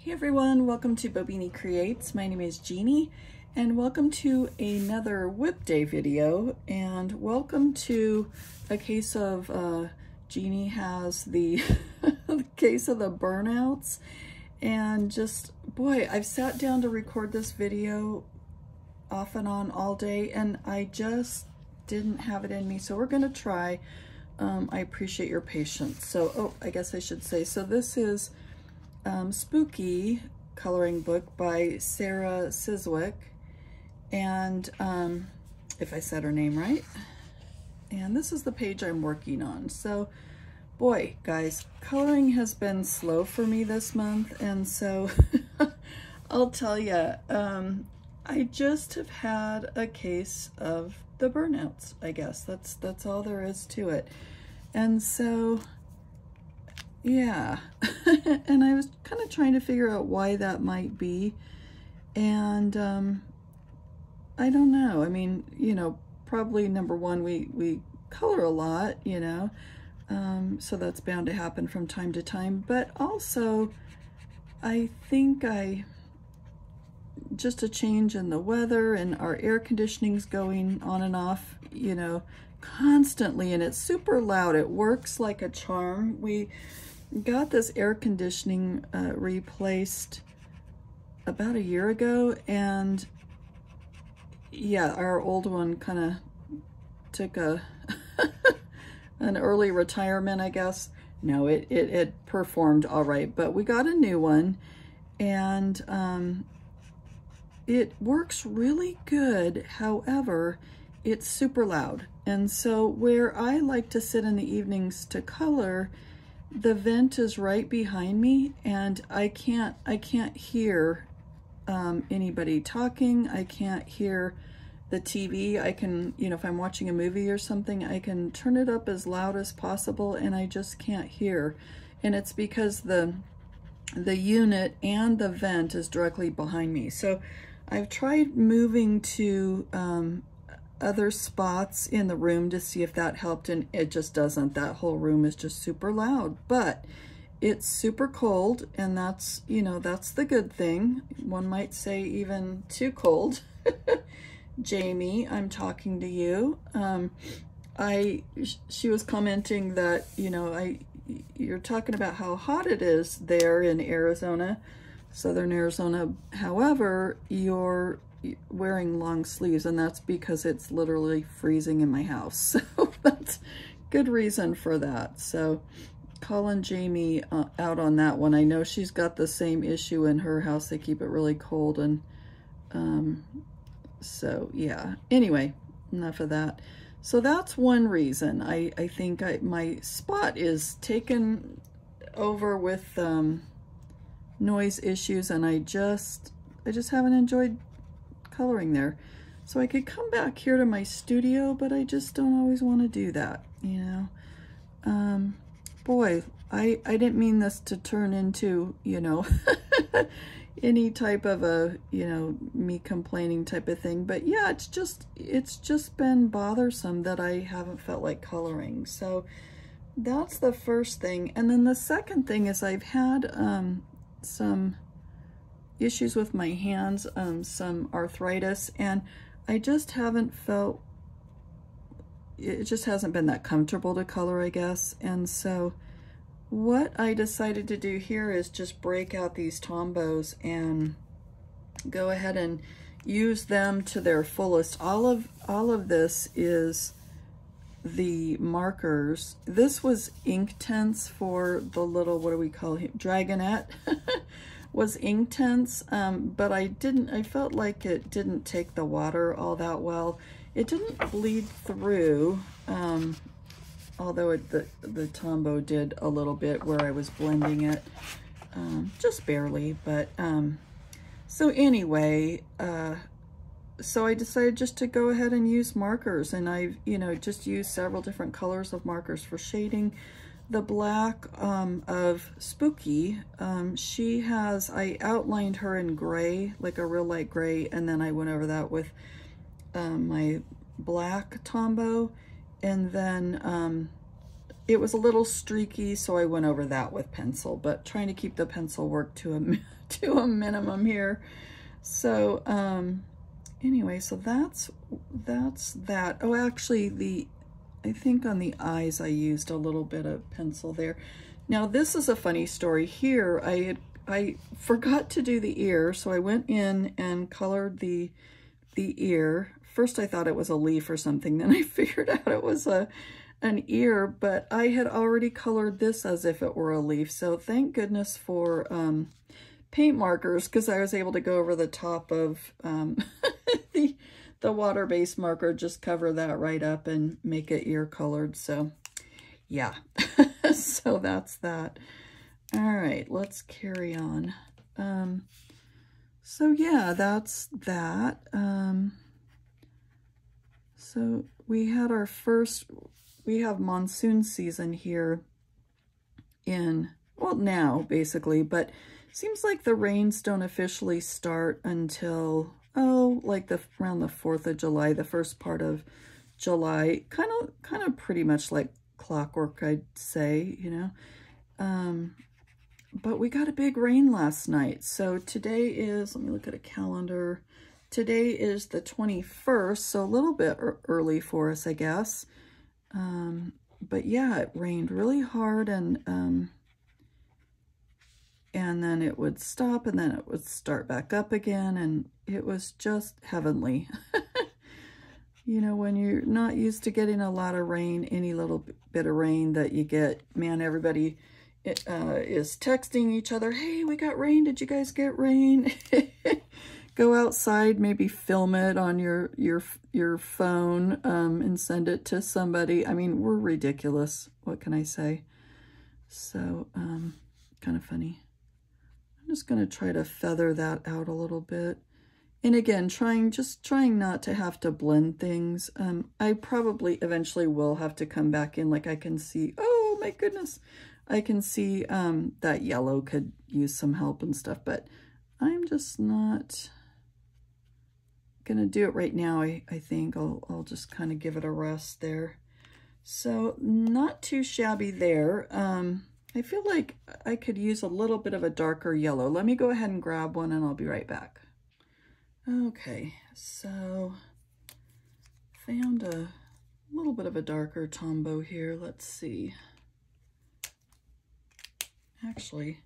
Hey everyone, welcome to Bobini Creates. My name is Jeannie and welcome to another WIP Day video, and welcome to a case of Jeannie has the, the case of the burnouts. And just, boy, I've sat down to record this video off and on all day and I just didn't have it in me, so we're gonna try. I appreciate your patience. So, I guess I should say, so this is Spooky coloring book by Sarah Siswick, and if I said her name right, and this is the page I'm working on. So boy, guys, coloring has been slow for me this month, and so I'll tell you, I just have had a case of the burnouts. I guess that's all there is to it. And so yeah, and I was kind of trying to figure out why that might be, and I don't know. I mean, you know, probably number one, we color a lot, you know, so that's bound to happen from time to time, but also I think just a change in the weather, and our air conditioning's going on and off, you know, constantly, and it's super loud. It works like a charm. We got this air conditioning replaced about a year ago, and yeah, our old one kind of took a an early retirement, I guess. No, it performed all right, but we got a new one, and it works really good. However, it's super loud, and so where I like to sit in the evenings to color, the vent is right behind me, and I can't hear anybody talking. I can't hear the TV. I can, you know, if I'm watching a movie or something, I can turn it up as loud as possible, and I just can't hear. And it's because the unit and the vent is directly behind me. So I've tried moving to other spots in the room to see if that helped, and it just doesn't. That whole room is just super loud, but it's super cold, and that's, you know, that's the good thing. One might say even too cold. Jamie, I'm talking to you. She was commenting that, you know, you're talking about how hot it is there in Arizona, Southern Arizona. However, you're wearing long sleeves, and that's because it's literally freezing in my house. So that's good reason for that. So calling Jamie out on that one. I know she's got the same issue in her house. They keep it really cold, and so yeah, anyway, enough of that. So that's one reason. I think my spot is taken over with noise issues, and I just haven't enjoyed coloring there. So I could come back here to my studio, but I just don't always want to do that, you know. Boy, I didn't mean this to turn into, you know, any type of a, you know, me complaining type of thing, but yeah, it's just been bothersome that I haven't felt like coloring. So that's the first thing. And then the second thing is I've had some issues with my hands, some arthritis, and I just haven't felt, it just hasn't been that comfortable to color, I guess. And so what I decided to do here is just break out these Tombows and go ahead and use them to their fullest. All of this is the markers. This was Inktense for the little, what do we call him, Dragonette. Was Inktense, but I felt like it didn't take the water all that well. It didn't bleed through, although the Tombow did a little bit where I was blending it, just barely, but so anyway, so I decided just to go ahead and use markers, and I've, you know, just used several different colors of markers for shading. The black of Spooky, she has, I outlined her in gray, like a real light gray, and then I went over that with my black Tombow, and then it was a little streaky, so I went over that with pencil, but trying to keep the pencil work to a, to a minimum here. So, anyway, so that's that. Oh, actually, I think on the eyes I used a little bit of pencil there. Now, this is a funny story here. I forgot to do the ear, so I went in and colored the ear. First, I thought it was a leaf or something. Then I figured out it was an ear, but I had already colored this as if it were a leaf. So thank goodness for paint markers, because I was able to go over the top of the water-based marker, just cover that right up and make it ear colored. So yeah, so that's that. All right, let's carry on. So yeah, that's that. So we had our first, we have monsoon season here in, well, now basically, but seems like the rains don't officially start until, oh, like around the 4th of July, the first part of July, kind of pretty much like clockwork, I'd say, you know. But we got a big rain last night. So today is, let me look at a calendar. Today is the 21st, so a little bit early for us, I guess. But yeah, it rained really hard, and then it would stop, and then it would start back up again, and it was just heavenly. You know, when you're not used to getting a lot of rain, any little bit of rain that you get, man, everybody is texting each other, hey, we got rain, did you guys get rain? Go outside, maybe film it on your phone, and send it to somebody. I mean, we're ridiculous, what can I say? So kind of funny. I'm just going to try to feather that out a little bit. And again, just trying not to have to blend things. I probably eventually will have to come back in, like I can see, oh my goodness, I can see that yellow could use some help and stuff, but I'm just not gonna do it right now. I think I'll just kind of give it a rest there. So not too shabby there. I feel like I could use a little bit of a darker yellow. Let me go ahead and grab one and I'll be right back. Okay, so found a little bit of a darker Tombow here. Let's see. Actually,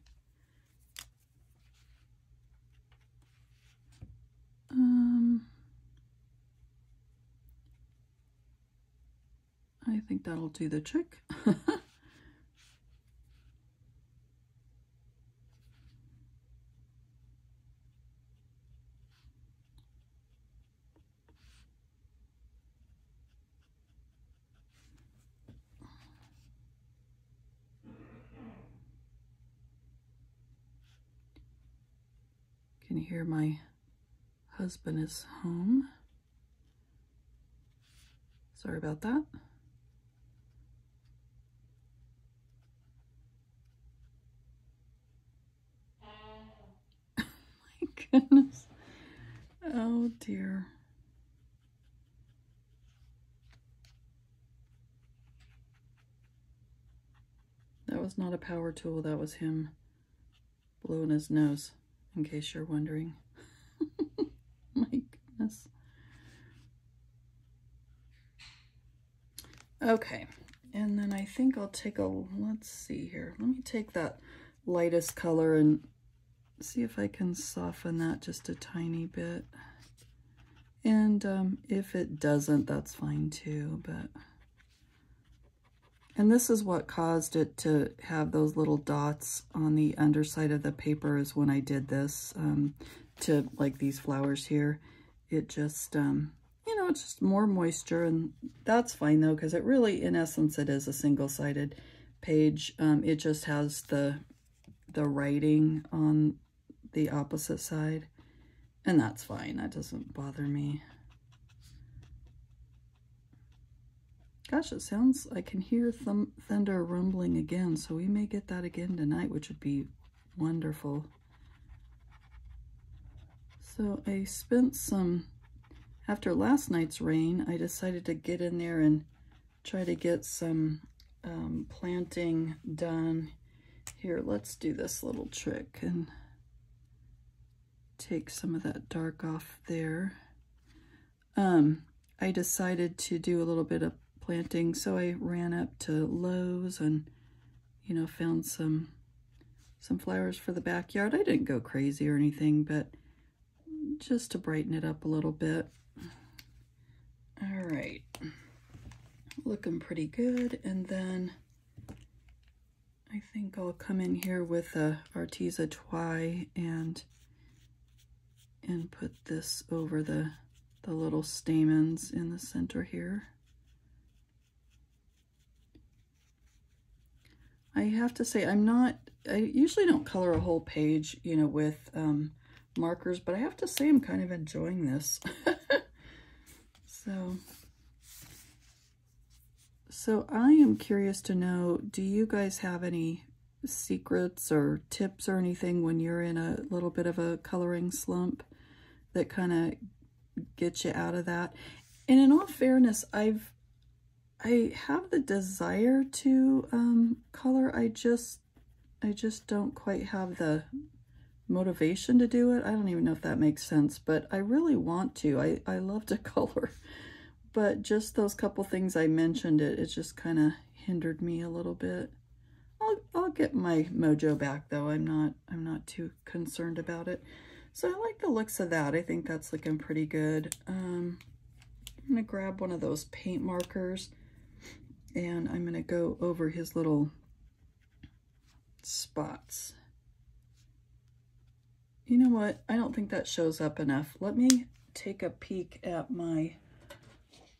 I think that'll do the trick. Can you hear my husband is home? Sorry about that. My goodness. Oh dear. That was not a power tool, that was him blowing his nose, in case you're wondering. My goodness. Okay, and then I think I'll take let's see here. Let me take that lightest color and see if I can soften that just a tiny bit. And if it doesn't, that's fine too, but... And this is what caused it to have those little dots on the underside of the paper, is when I did this to like these flowers here. It just, you know, it's just more moisture, and that's fine though, because it really, in essence, it is a single-sided page. It just has the writing on the opposite side, and that's fine. That doesn't bother me. Gosh, it sounds, I can hear thunder rumbling again, so we may get that again tonight, which would be wonderful. So I spent some, after last night's rain, I decided to get in there and try to get some planting done. Here, let's do this little trick and take some of that dark off there. I decided to do a little bit of planting, so I ran up to Lowe's and, you know, found some flowers for the backyard. I didn't go crazy or anything, but just to brighten it up a little bit. All right, looking pretty good. And then I think I'll come in here with a Arteza Twi and put this over the little stamens in the center here. I have to say, I usually don't color a whole page, you know, with markers, but I have to say I'm kind of enjoying this. So I am curious to know, do you guys have any secrets or tips or anything when you're in a little bit of a coloring slump that kind of get you out of that? And in all fairness, I have the desire to color. I just don't quite have the motivation to do it. I don't even know if that makes sense, but I really want to. I love to color, but just those couple things I mentioned, it just kind of hindered me a little bit. I'll get my mojo back though. I'm not too concerned about it. So I like the looks of that. I think that's looking pretty good. I'm gonna grab one of those paint markers and I'm gonna go over his little spots. You know what? I don't think that shows up enough. Let me take a peek at my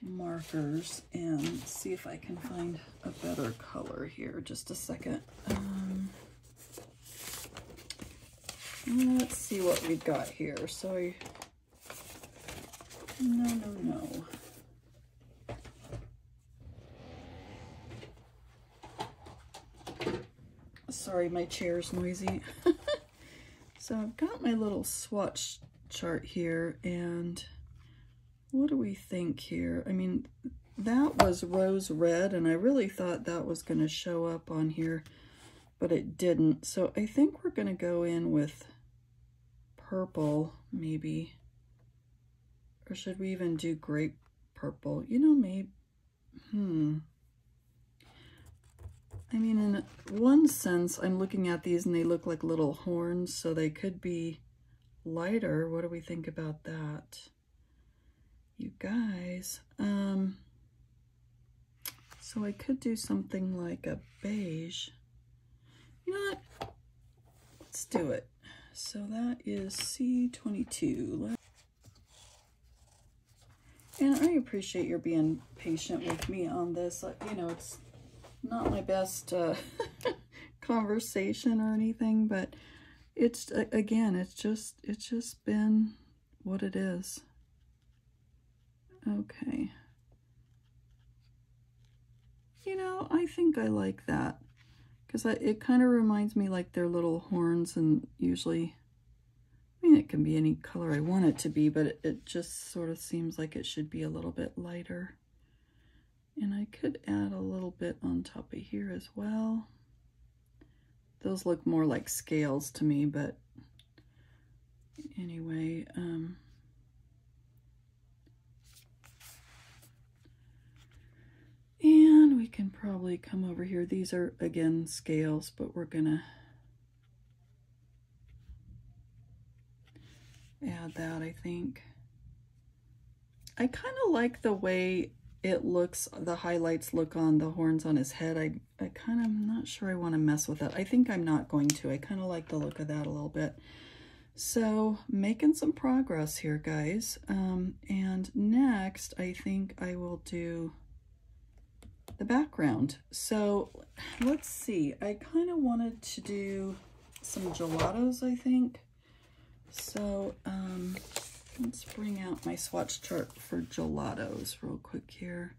markers and see if I can find a better color here. Just a second. Let's see what we've got here. So no. Sorry, my chair's noisy. So I've got my little swatch chart here, and what do we think here? I mean, that was rose red, and I really thought that was going to show up on here, but it didn't. So I think we're going to go in with purple, maybe. Or should we even do grape purple? You know, maybe, I mean, in one sense, I'm looking at these and they look like little horns, so they could be lighter. What do we think about that? You guys, so I could do something like a beige. You know what? Let's do it. So that is C22. And I appreciate your being patient with me on this. You know, it's not my best conversation or anything, but it's, again, it's just been what it is. Okay. You know, I think I like that because it kind of reminds me like they're little horns, and usually, I mean, it can be any color I want it to be, but it just sort of seems like it should be a little bit lighter. And I could add a little bit on top of here as well. Those look more like scales to me, but anyway, and we can probably come over here. These are, again, scales, but we're gonna add that, I think. I kind of like the way it looks, the highlights look on the horns on his head. I kind of, I'm not sure I want to mess with that. I think I'm not going to. I kind of like the look of that a little bit. So making some progress here, guys. And next, I think I will do the background. So let's see. I kind of wanted to do some gelatos, I think. So let's bring out my swatch chart for gelatos real quick here.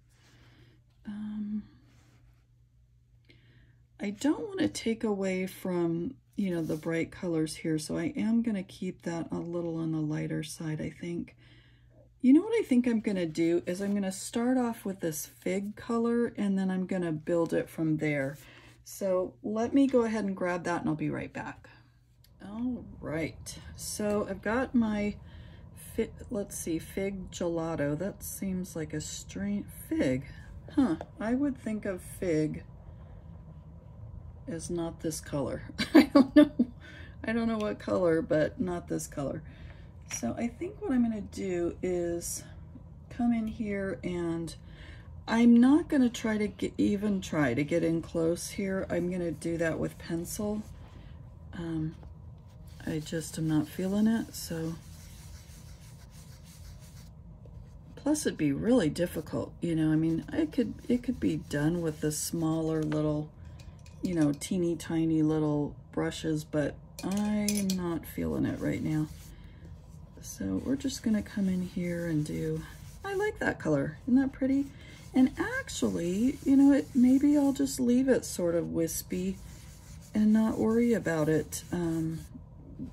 I don't want to take away from, you know, the bright colors here, so I am going to keep that a little on the lighter side, I think. You know what I think I'm going to do is I'm going to start off with this fig color, and then I'm going to build it from there. So let me go ahead and grab that, and I'll be right back. All right, so I've got my, let's see, fig gelato. That seems like a strange fig. Huh, I would think of fig as not this color. I don't know what color, but not this color. So I think what I'm going to do is come in here, and I'm not going to try to get in close here. I'm going to do that with pencil. I just am not feeling it. So plus it'd be really difficult, you know. I mean, it could be done with the smaller little, you know, teeny tiny little brushes, but I'm not feeling it right now. So we're just gonna come in here and do, I like that color, isn't that pretty? And actually, you know, maybe I'll just leave it sort of wispy and not worry about it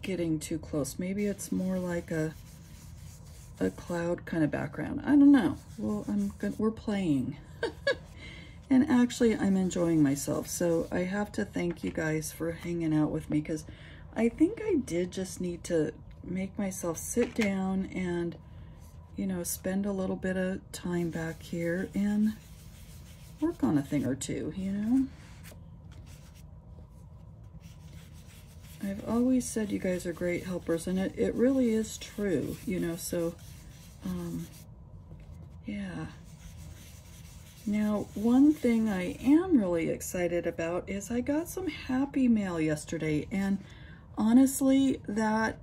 getting too close. Maybe it's more like a cloud kind of background. I don't know. Well, we're playing. And actually, I'm enjoying myself. So I have to thank you guys for hanging out with me, because I think I did just need to make myself sit down and, you know, spend a little bit of time back here and work on a thing or two, you know. I've always said you guys are great helpers, and it really is true, you know. So yeah. Now, one thing I am really excited about is I got some happy mail yesterday, and honestly, that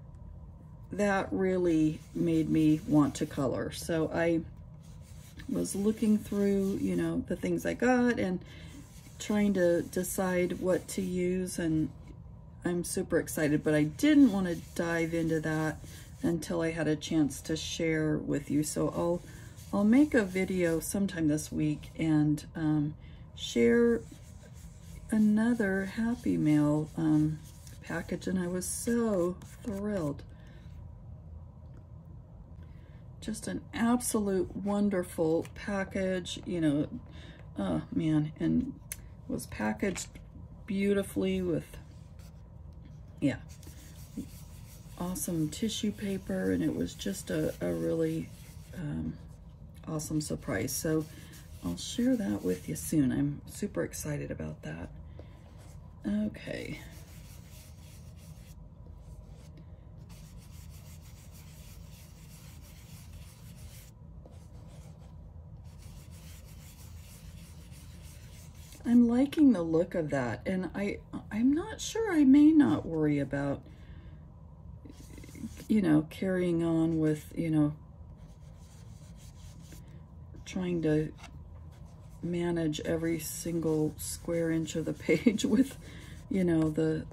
really made me want to color. So I was looking through, you know, the things I got and trying to decide what to use, and I'm super excited, but I didn't want to dive into that until I had a chance to share with you. So I'll make a video sometime this week and share another Happy Mail package, and I was so thrilled. Just an absolute wonderful package, you know. Oh man, and was packaged beautifully with, yeah, awesome tissue paper, and it was just a really awesome surprise. So I'll share that with you soon. I'm super excited about that. Okay. I'm liking the look of that, and I'm not sure, I may not worry about, you know, carrying on with, you know, trying to manage every single square inch of the page with, you know, the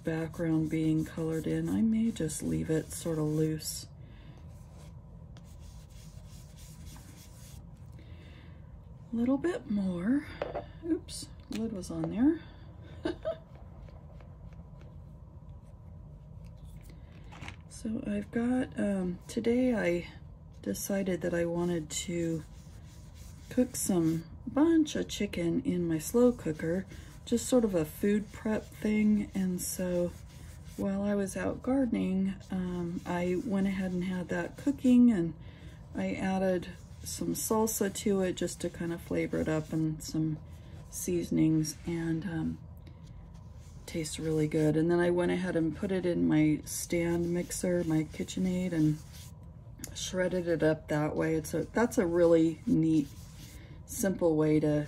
background being colored in. I may just leave it sort of loose. A little bit more. Oops, lid was on there. So I've got, today I decided that I wanted to cook some bunch of chicken in my slow cooker, just sort of a food prep thing. And so while I was out gardening, I went ahead and had that cooking, and I added some salsa to it just to kind of flavor it up, and some seasonings, and tastes really good. And then I went ahead and put it in my stand mixer, my KitchenAid, and shredded it up that way. That's a really neat, simple way to,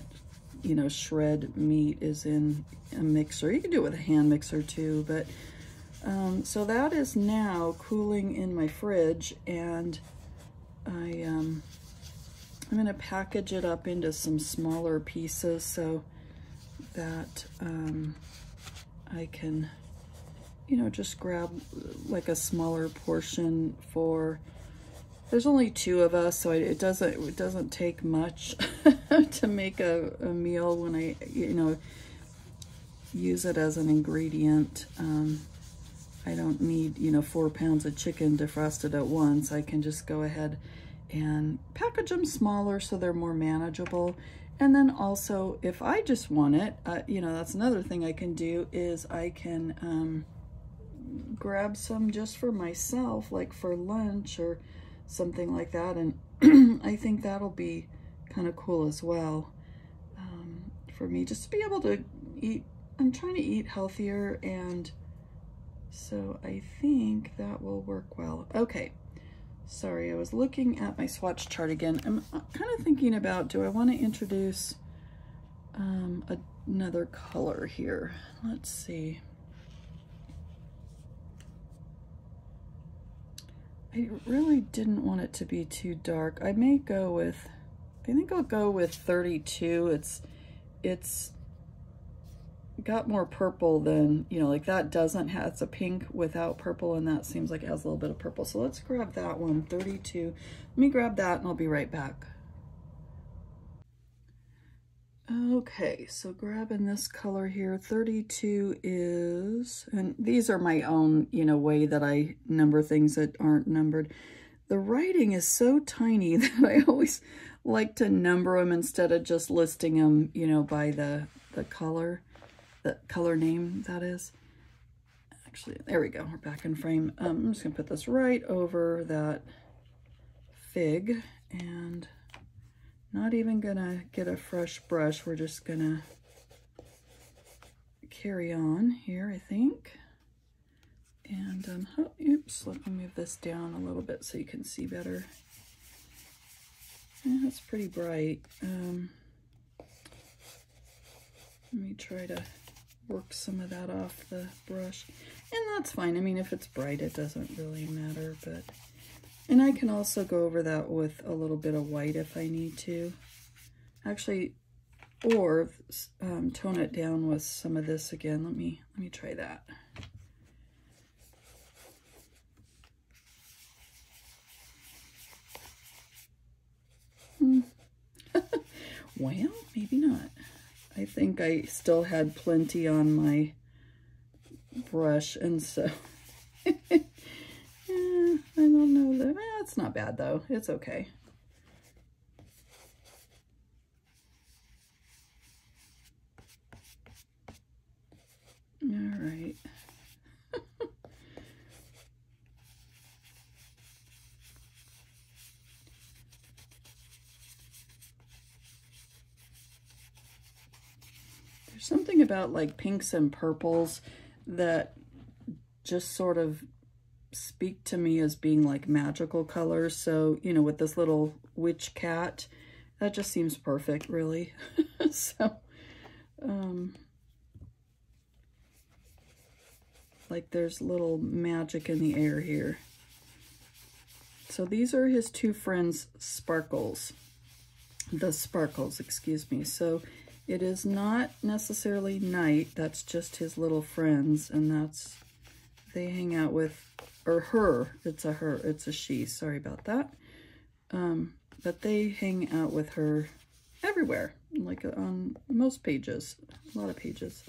you know, shred meat, is in a mixer. You can do it with a hand mixer too, but so that is now cooling in my fridge, and I'm going to package it up into some smaller pieces so that I can, you know, just grab like a smaller portion for, there's only 2 of us, so it doesn't take much to make a meal when I, you know, use it as an ingredient. I don't need, you know, 4 pounds of chicken defrosted at once. I can just go ahead and package them smaller so they're more manageable. And then also, if I just want it, you know, that's another thing I can do is I can grab some just for myself, like for lunch or something like that. And I think that'll be kind of cool as well, for me, just to be able to eat. I'm trying to eat healthier, and so I think that will work well. Okay, sorry, I was looking at my swatch chart again. I'm kind of thinking about, do I want to introduce another color here? Let's see. I really didn't want it to be too dark. I may go with, I think I'll go with 32. It's got more purple than, you know, like that doesn't have, it's a pink without purple, and that seems like it has a little bit of purple. So let's grab that one, 32. Let me grab that and I'll be right back. Okay, so grabbing this color here, 32 is, and these are my own, you know, way that I number things that aren't numbered. The writing is so tiny that I always like to number them instead of just listing them, you know, by the color name, that is. Actually, there we go, we're back in frame. I'm just gonna put this right over that fig, and not even gonna get a fresh brush. We're just gonna carry on here, I think. And oh, oops, let me move this down a little bit so you can see better. Yeah, that's pretty bright. Let me try to work some of that off the brush, and that's fine. I mean, if it's bright, it doesn't really matter, but, and I can also go over that with a little bit of white if I need to, actually, or tone it down with some of this again. Let me try that. Well, maybe not. I think I still had plenty on my brush, and so yeah, I don't know that. It's not bad though. It's okay. All right. There's something about like pinks and purples that just sort of speak to me as being like magical colors. So, you know, with this little witch cat, that just seems perfect, really. So, like there's little magic in the air here. So these are his two friends, Sparkles. The Sparkles, excuse me. So it is not necessarily night, that's just his little friends, and that's, they hang out with, or her, it's a she, sorry about that. But they hang out with her everywhere, like on most pages, a lot of pages.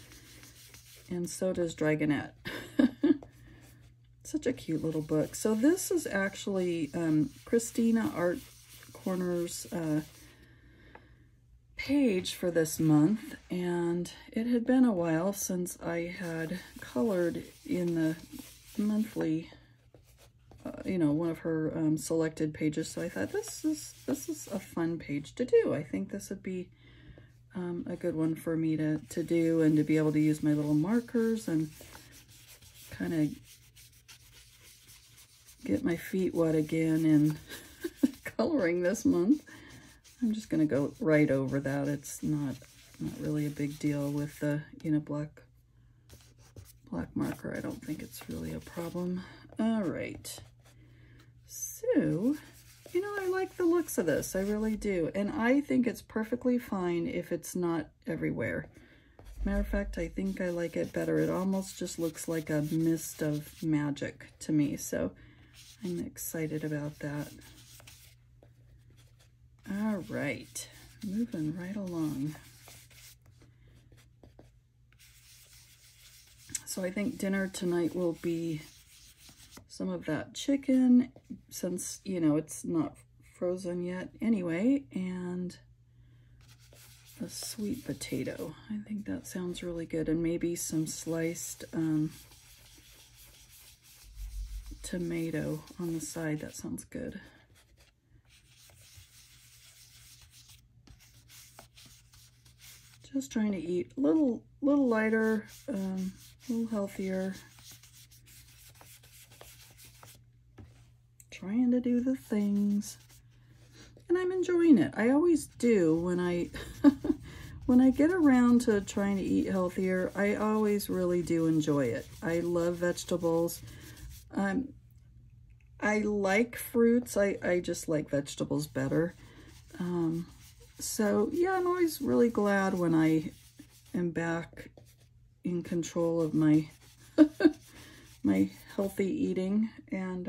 And so does Dragonette. Such a cute little book. So this is actually Christina Art Corner's page for this month, and it had been a while since I had colored in the monthly, you know, one of her selected pages. So I thought this is a fun page to do. I think this would be a good one for me to do, and to be able to use my little markers and kind of get my feet wet again in coloring this month. I'm just going to go right over that. It's not really a big deal with the, you know, black marker. I don't think it's really a problem. All right. So, you know, I like the looks of this. I really do. And I think it's perfectly fine if it's not everywhere. Matter of fact, I think I like it better. It almost just looks like a mist of magic to me. So I'm excited about that. All right, moving right along. So I think dinner tonight will be some of that chicken, since, you know, it's not frozen yet anyway, and a sweet potato. I think that sounds really good, and maybe some sliced tomato on the side. That sounds good. Just trying to eat a little lighter, a little healthier. Trying to do the things, and I'm enjoying it. I always do when I when I get around to trying to eat healthier. I always really do enjoy it. I love vegetables. I like fruits. I just like vegetables better. So yeah, I'm always really glad when I am back in control of my my healthy eating, and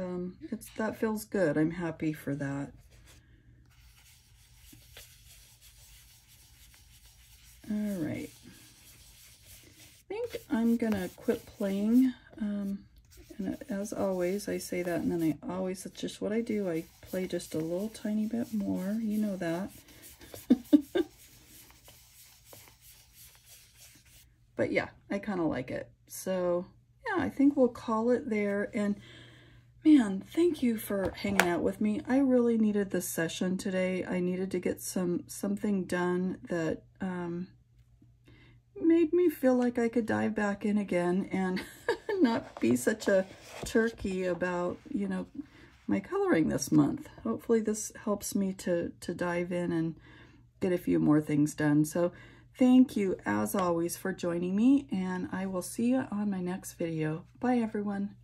that feels good. I'm happy for that. All right, I think I'm gonna quit playing, and as always I say that, and then that's just what I do. I play just a little tiny bit more, you know that. But yeah, I kind of like it. So yeah, I think we'll call it there. And man, thank you for hanging out with me. I really needed this session today. I needed to get something done that made me feel like I could dive back in again and not be such a turkey about, you know, my coloring this month. Hopefully this helps me to dive in and get a few more things done. So thank you, as always, for joining me, and I will see you on my next video. Bye, everyone.